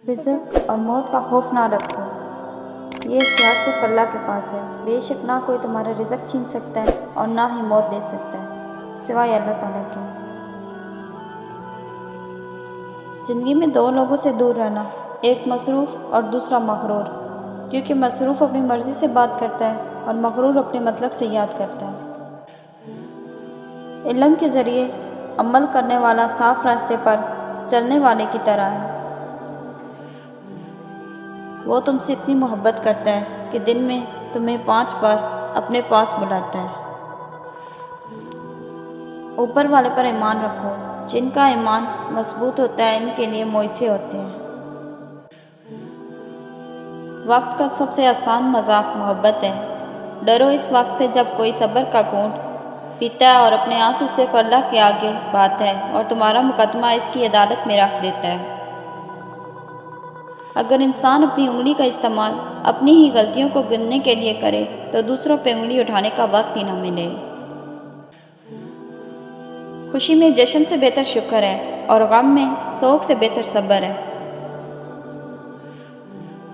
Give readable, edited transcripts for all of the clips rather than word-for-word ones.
رزق اور موت کا خوف نہ رکھو، یہ اختیار صرف اللہ کے پاس ہے۔ بے شک نہ کوئی تمہارا رزق چھین سکتا ہے اور نہ ہی موت دے سکتا ہے سوائے اللہ تعالیٰ کے۔ زندگی میں دو لوگوں سے دور رہنا، ایک مصروف اور دوسرا مغرور، کیونکہ مصروف اپنی مرضی سے بات کرتا ہے اور مغرور اپنے مطلب سے یاد کرتا ہے۔ علم کے ذریعے عمل کرنے والا صاف راستے پر چلنے والے کی طرح ہے۔ وہ تم سے اتنی محبت کرتا ہے کہ دن میں تمہیں 5 بار اپنے پاس بلاتا ہے۔ اوپر والے پر ایمان رکھو، جن کا ایمان مضبوط ہوتا ہے ان کے لیے مؤثر ہوتے ہیں۔ وقت کا سب سے آسان مذاق محبت ہے۔ ڈرو اس وقت سے جب کوئی صبر کا گھونٹ پیتا ہے اور اپنے آنسو صرف اللہ کے آگے بات ہے اور تمہارا مقدمہ اس کی عدالت میں رکھ دیتا ہے۔ اگر انسان اپنی انگلی کا استعمال اپنی ہی غلطیوں کو گننے کے لیے کرے تو دوسروں پہ انگلی اٹھانے کا وقت ہی نہ ملے۔ خوشی میں جشن سے بہتر شکر ہے اور غم میں سوگ سے بہتر صبر ہے۔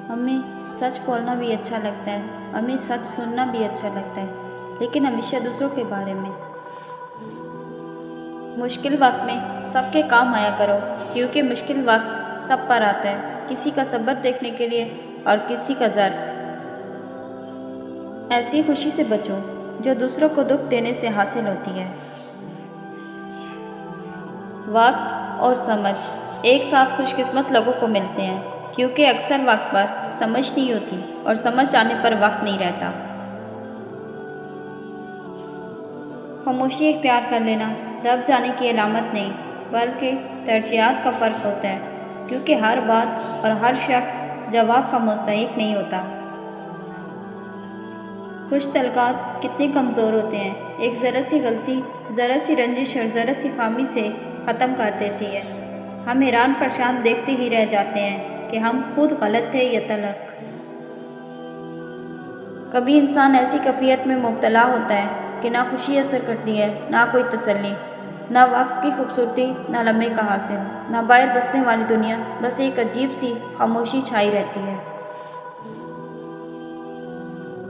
ہمیں سچ بولنا بھی اچھا لگتا ہے، ہمیں سچ سننا بھی اچھا لگتا ہے، لیکن ہمیشہ دوسروں کے بارے میں۔ مشکل وقت میں سب کے کام آیا کرو، کیونکہ مشکل وقت سب پر آتا ہے، کسی کا صبر دیکھنے کے لیے اور کسی کا ظرف۔ ایسی خوشی سے بچو جو دوسروں کو دکھ دینے سے حاصل ہوتی ہے۔ وقت اور سمجھ ایک ساتھ خوش قسمت لوگوں کو ملتے ہیں، کیونکہ اکثر وقت پر سمجھ نہیں ہوتی اور سمجھ آنے پر وقت نہیں رہتا۔ خاموشی اختیار کر لینا دب جانے کی علامت نہیں، بلکہ ترجیحات کا فرق ہوتا ہے، کیونکہ ہر بات اور ہر شخص جواب کا مستحق نہیں ہوتا۔ کچھ تعلقات کتنے کمزور ہوتے ہیں، ایک ذرا سی غلطی، ذرا سی رنجش اور ذرا سی خامی سے ختم کر دیتی ہے۔ ہم حیران پریشان دیکھتے ہی رہ جاتے ہیں کہ ہم خود غلط تھے یا تلخ۔ کبھی انسان ایسی کیفیت میں مبتلا ہوتا ہے کہ نہ خوشی اثر کرتی ہے، نہ کوئی تسلی، نہ وقت کی خوبصورتی، نہ لمحے کا حاصل، نہ باہر بسنے والی دنیا، بس ایک عجیب سی خاموشی چھائی رہتی ہے۔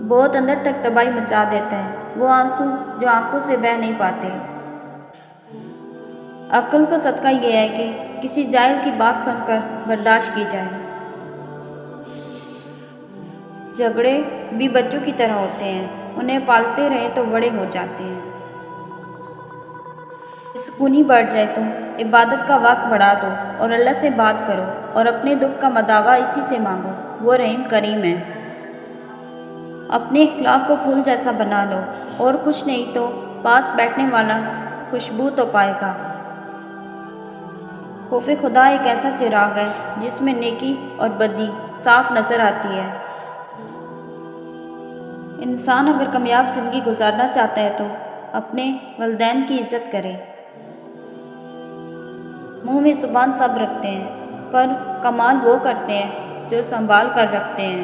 بہت اندر تک تباہی مچا دیتا ہے وہ آنسو جو آنکھوں سے بہہ نہیں پاتے۔ عقل کا صدقہ یہ ہے کہ کسی جاہل کی بات سن کر برداشت کی جائے۔ جھگڑے بھی بچوں کی طرح ہوتے ہیں، انہیں پالتے رہیں تو بڑے ہو جاتے ہیں۔ سکونی بڑھ جائے تو عبادت کا وقت بڑھا دو اور اللہ سے بات کرو اور اپنے دکھ کا مداوع اسی سے مانگو، وہ رحیم کریم ہے۔ اپنے اخلاق کو پھول جیسا بنا لو اور کچھ نہیں تو پاس بیٹھنے والا خوشبو تو پائے گا۔ خوف خدا ایک ایسا چراغ ہے جس میں نیکی اور بدی صاف نظر آتی ہے۔ انسان اگر کامیاب زندگی گزارنا چاہتا ہے تو اپنے والدین کی عزت کرے۔ منہ میں زبان سب رکھتے ہیں، پر کمال وہ کرتے ہیں جو سنبھال کر رکھتے ہیں۔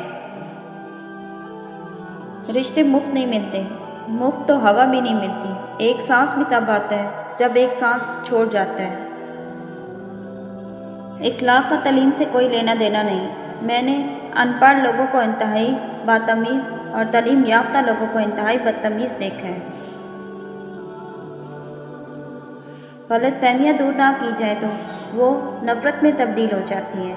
رشتے مفت نہیں ملتے، مفت تو ہوا بھی نہیں ملتی۔ ایک سانس بھی تب آتا ہے جب ایک سانس چھوڑ جاتا ہے۔ اخلاق کا تعلیم سے کوئی لینا دینا نہیں۔ میں نے ان پڑھ لوگوں کو انتہائی بدتمیز اور تعلیم یافتہ لوگوں کو انتہائی بدتمیز دیکھا ہے۔ غلط فہمیاں دور نہ کی جائے تو وہ نفرت میں تبدیل ہو جاتی ہیں۔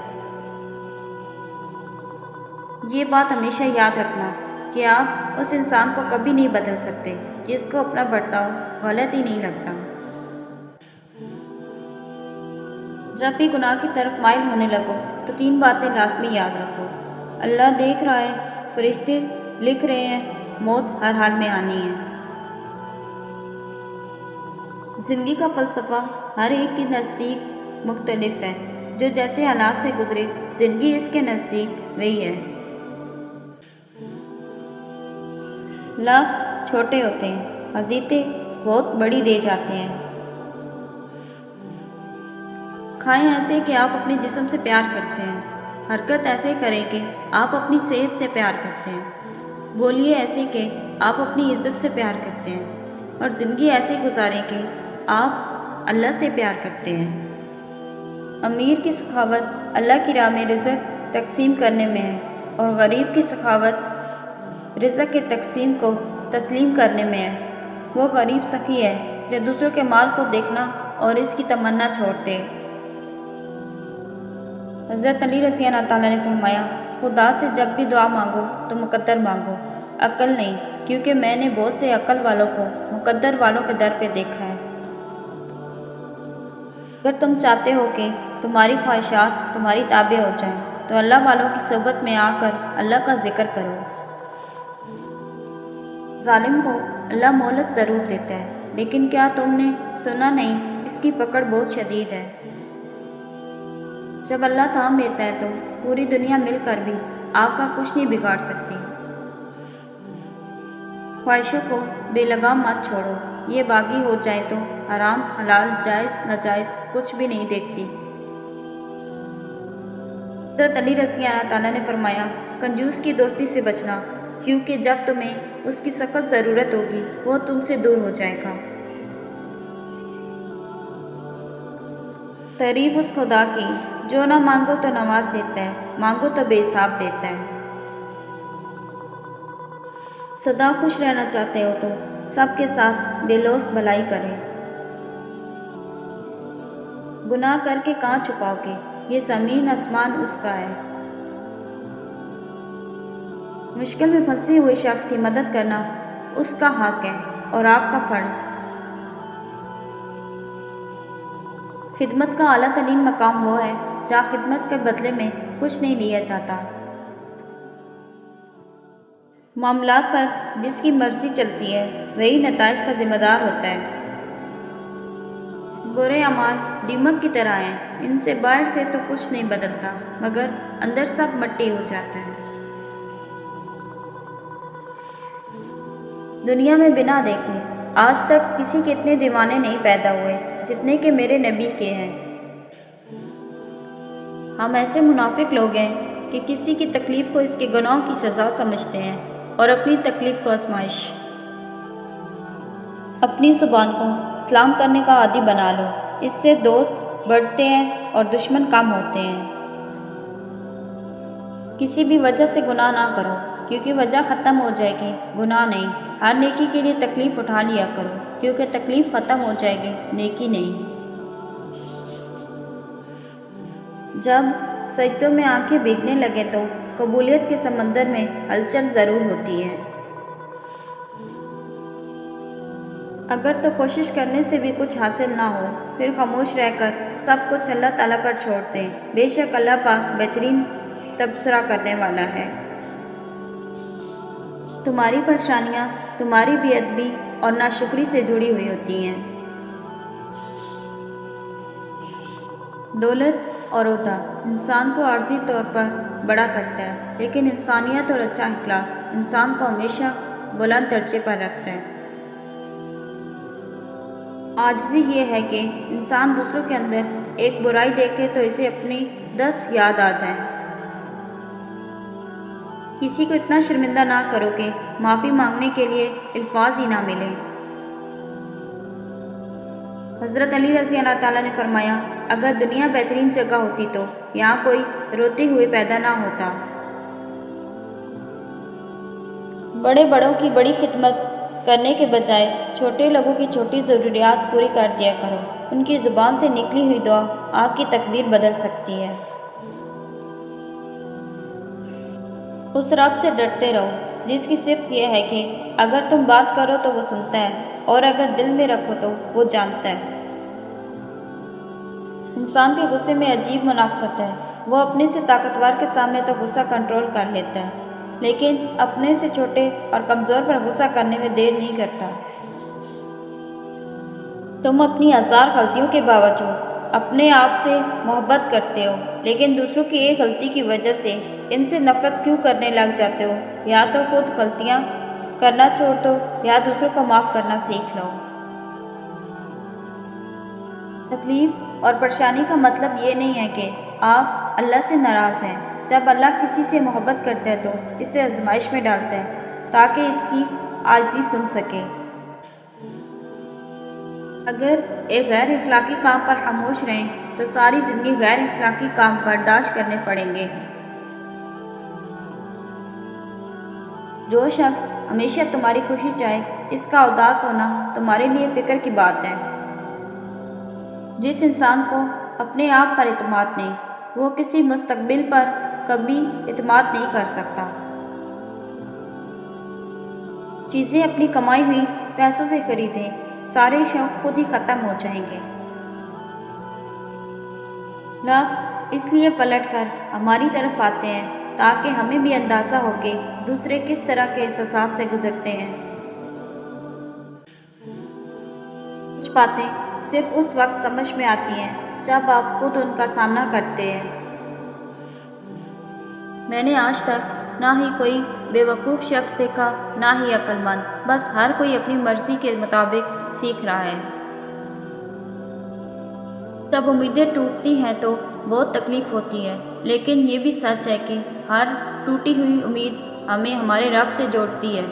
یہ بات ہمیشہ یاد رکھنا کہ آپ اس انسان کو کبھی نہیں بدل سکتے جس کو اپنا برتاؤ غلط ہی نہیں لگتا۔ جب بھی گناہ کی طرف مائل ہونے لگو تو 3 باتیں لازمی یاد رکھو: اللہ دیکھ رہا ہے، فرشتے لکھ رہے ہیں، موت ہر حال میں آنی ہے۔ زندگی کا فلسفہ ہر ایک کے نزدیک مختلف ہے، جو جیسے حالات سے گزرے زندگی اس کے نزدیک وہی ہے۔ لفظ چھوٹے ہوتے ہیں، اذیتیں بہت بڑی دے جاتے ہیں۔ کھائیں ایسے کہ آپ اپنے جسم سے پیار کرتے ہیں، حرکت ایسے کریں کہ آپ اپنی صحت سے پیار کرتے ہیں، بولیے ایسے کہ آپ اپنی عزت سے پیار کرتے ہیں، اور زندگی ایسے گزاریں کہ آپ اللہ سے پیار کرتے ہیں۔ امیر کی سخاوت اللہ کی راہ میں رزق تقسیم کرنے میں ہے، اور غریب کی سخاوت رزق کے تقسیم کو تسلیم کرنے میں ہے۔ وہ غریب سخی ہے جو دوسروں کے مال کو دیکھنا اور اس کی تمنا چھوڑ دے۔ حضرت علی رضی اللہ تعالیٰ نے فرمایا، خدا سے جب بھی دعا مانگو تو مقدر مانگو، عقل نہیں، کیونکہ میں نے بہت سے عقل والوں کو مقدر والوں کے در پہ دیکھا ہے۔ اگر تم چاہتے ہو کہ تمہاری خواہشات تمہاری تابع ہو جائیں تو اللہ والوں کی صحبت میں آ کر اللہ کا ذکر کرو۔ ظالم کو اللہ مہلت ضرور دیتا ہے، لیکن کیا تم نے سنا نہیں، اس کی پکڑ بہت شدید ہے۔ جب اللہ تھام لیتا ہے تو پوری دنیا مل کر بھی آپ کا کچھ نہیں بگاڑ سکتی۔ خواہشوں کو بے لگام مت چھوڑو، یہ باغی ہو جائے تو حرام حلال جائز ناجائز کچھ بھی نہیں دیکھتی۔ حضرت علی رضی اللہ تعالیٰ نے فرمایا، کنجوس کی دوستی سے بچنا، کیونکہ جب تمہیں اس کی سخت ضرورت ہوگی وہ تم سے دور ہو جائے گا۔ تعریف اس خدا کی جو نہ مانگو تو نواز دیتا ہے، مانگو تو بے حساب دیتا ہے۔ سدا خوش رہنا چاہتے ہو تو سب کے ساتھ بے لوث بھلائی کرے۔ گناہ کر کے کہاں چھپاؤ گے، یہ زمین آسمان اس کا ہے۔ مشکل میں پھنسے ہوئے شخص کی مدد کرنا اس کا حق ہے اور آپ کا فرض۔ خدمت کا اعلیٰ ترین مقام وہ ہے جہاں خدمت کے بدلے میں کچھ نہیں لیا جاتا۔ معاملات پر جس کی مرضی چلتی ہے وہی نتائج کا ذمہ دار ہوتا ہے۔ برے اعمال دیمک کی طرح ہیں، ان سے باہر سے تو کچھ نہیں بدلتا مگر اندر سب مٹی ہو جاتا ہے۔ دنیا میں بنا دیکھے آج تک کسی کے اتنے دیوانے نہیں پیدا ہوئے جتنے کہ میرے نبی کے ہیں۔ ہم ایسے منافق لوگ ہیں کہ کسی کی تکلیف کو اس کے گناہوں کی سزا سمجھتے ہیں اور اپنی تکلیف کو آزمائش۔ اپنی زبان کو سلام کرنے کا عادی بنا لو، اس سے دوست بڑھتے ہیں اور دشمن کم ہوتے ہیں۔ کسی بھی وجہ سے گناہ نہ کرو، کیونکہ وجہ ختم ہو جائے گی، گناہ نہیں۔ ہر نیکی کے لیے تکلیف اٹھا لیا کرو، کیونکہ تکلیف ختم ہو جائے گی، نیکی نہیں۔ جب سجدوں میں آنکھیں بھیگنے لگے تو قبولیت کے سمندر میں ہلچل ضرور ہوتی ہے۔ اگر تو کوشش کرنے سے بھی کچھ حاصل نہ ہو، پھر خاموش رہ کر سب کچھ اللہ تعالیٰ پر چھوڑ دیں، بے شک اللہ پاک بہترین تبصرہ کرنے والا ہے۔ تمہاری پریشانیاں تمہاری بے ادبی اور ناشکری سے جڑی ہوئی ہوتی ہیں۔ دولت اور عہدہ انسان کو عارضی طور پر بڑا کرتا ہے، لیکن انسانیت اور اچھا اخلاق انسان کو ہمیشہ بلند درجے پر رکھتا ہے۔ عاجزی یہ ہے کہ انسان دوسروں کے اندر ایک برائی دیکھے تو اسے اپنی 10 یاد آ جائیں۔ کسی کو اتنا شرمندہ نہ کرو کہ معافی مانگنے کے لیے الفاظ ہی نہ ملیں۔ حضرت علی رضی اللہ تعالیٰ نے فرمایا، اگر دنیا بہترین جگہ ہوتی تو یہاں کوئی روتے ہوئے پیدا نہ ہوتا۔ بڑے بڑوں کی بڑی خدمت کرنے کے بجائے چھوٹے لوگوں کی چھوٹی ضروریات پوری کر دیا کرو، ان کی زبان سے نکلی ہوئی دعا آپ کی تقدیر بدل سکتی ہے۔ اس رب سے ڈرتے رہو جس کی صفت یہ ہے کہ اگر تم بات کرو تو وہ سنتا ہے اور اگر دل میں رکھو تو وہ جانتا ہے۔ انسان کے غصے میں عجیب منافقت ہے، وہ اپنے سے طاقتور کے سامنے تو غصہ کنٹرول کر لیتا ہے، لیکن اپنے سے چھوٹے اور کمزور پر غصہ کرنے میں دیر نہیں کرتا۔ تم اپنی ہزار غلطیوں کے باوجود اپنے آپ سے محبت کرتے ہو، لیکن دوسروں کی ایک غلطی کی وجہ سے ان سے نفرت کیوں کرنے لگ جاتے ہو؟ یا تو خود غلطیاں کرنا چھوڑ دو یا دوسروں کو معاف کرنا سیکھ لو۔ تکلیف اور پریشانی کا مطلب یہ نہیں ہے کہ آپ اللہ سے ناراض ہیں۔ جب اللہ کسی سے محبت کرتا ہے تو اسے آزمائش میں ڈالتا ہے تاکہ اس کی عاجزی سن سکے۔ اگر ایک غیر اخلاقی کام پر خاموش رہیں تو ساری زندگی غیر اخلاقی کام برداشت کرنے پڑیں گے۔ جو شخص ہمیشہ تمہاری خوشی چاہے، اس کا اداس ہونا تمہارے لیے فکر کی بات ہے۔ جس انسان کو اپنے آپ پر اعتماد نہیں، وہ کسی مستقبل پر کبھی اعتماد نہیں کر سکتا۔ چیزیں اپنی کمائی ہوئی پیسوں سے خریدیں، سارے شوق خود ہی ختم ہو جائیں گے۔ لفظ اس لیے پلٹ کر ہماری طرف آتے ہیں تاکہ ہمیں بھی اندازہ ہو کہ دوسرے کس طرح کے احساسات سے گزرتے ہیں۔ کچھ باتیں صرف اس وقت سمجھ میں آتی ہیں جب آپ خود ان کا سامنا کرتے ہیں۔ میں نے آج تک نہ ہی کوئی بے وقوف شخص دیکھا، نہ ہی عقل مند، بس ہر کوئی اپنی مرضی کے مطابق سیکھ رہا ہے۔ جب امیدیں ٹوٹتی ہیں تو بہت تکلیف ہوتی ہے، لیکن یہ بھی سچ ہے کہ ہر ٹوٹی ہوئی امید ہمیں ہمارے رب سے جوڑتی ہے۔